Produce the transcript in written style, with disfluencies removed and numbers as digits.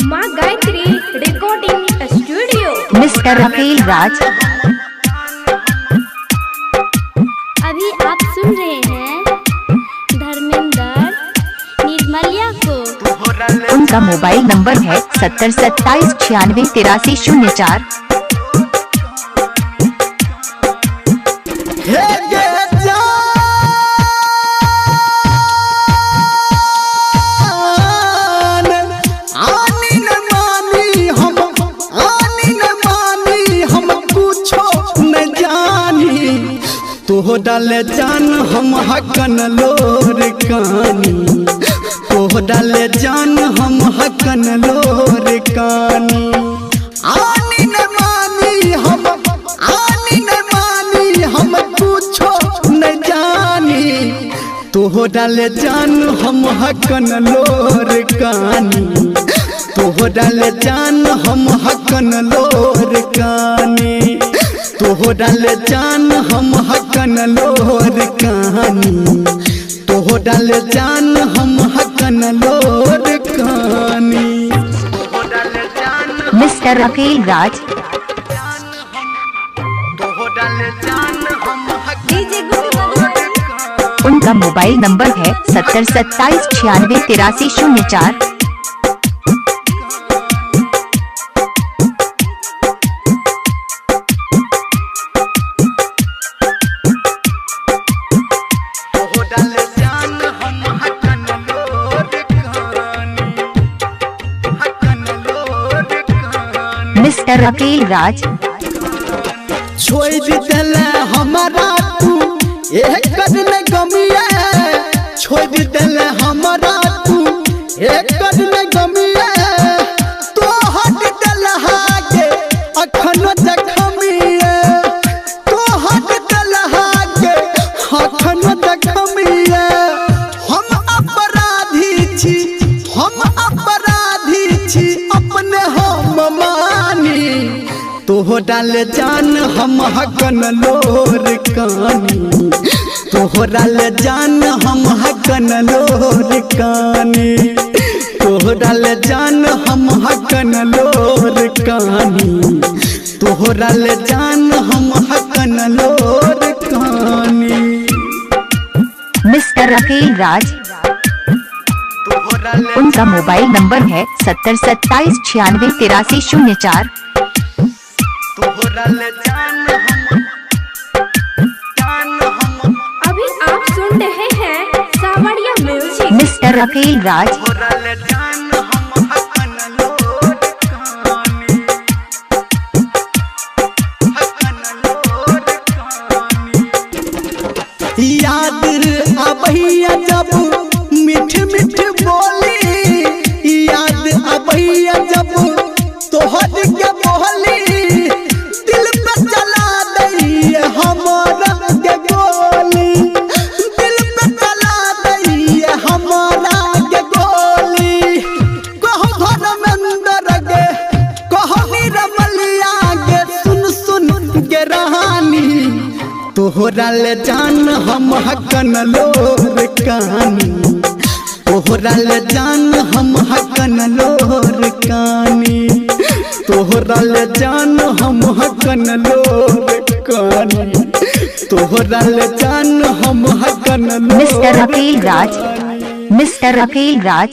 माँ Gayatri recording studio. Mister रफील राज। अभी आप सुन रहे हैं धर्मेंद्र निर्मलिया को। उनका मोबाइल नंबर है 7027968304। तोह डाल जान हम हकन लोर कानी, तोह डाल जान हम हकन लोर कानी। आनी न मानी हम, आनी न मानी हम कुछो न जानी। तोह डाल जान हम हकन लोर कानी, तोह डाल जान हम हकन लोर कानी। तोह डाल जान हम हकन लोर कहानी, तोह डाल जान हम हकन लोर कहानी। मिस्टर रफील राज। उनका मोबाइल नंबर है 7027968304। मिस्टर रफील राज। छोड़ दिल हमारा तू एक कदम गमिया, छोड़ दिल हमारा तू एक कदम गमिया। तो हट दिल हागे अखन जखमिया, तो हट दिल हागे अखन जखमिया। हम अपराधी छी, हम अपराधी छी अपने हम मानी। तोह डाल जान हम हकन लोर कानी, तोह डाल जान हम हकन लोर कानी। तोह डाल जान हम हकन लोर कानी, तोह डाल जान हम हकन लोर कानी। मिस्टर रफील राज। उनका मोबाइल नंबर है 7027968304। अभी आप सुन रहे हैं सावरिया म्यूजिक। मिस्टर रफील राज। याद अबैया जब मीठ मीठ बोली, याद अबैया जब तोहर के बोली। दिल पे चला दई हमारा के गोली, दिल पे चला दई हमारा के गोली। कहो धर्मेंद्र गे, कहो निर्मलिया गे, सुन सुन के रहानी। तोह डाल जान हम हकन लोर कानी, तोह डाल जान हम हकन लोर कानी। तोह डाल जान हम हकन लोर कानी, तोह डाल जान हम हकन लोर। मिस्टर रफील राज। मिस्टर रफील राज।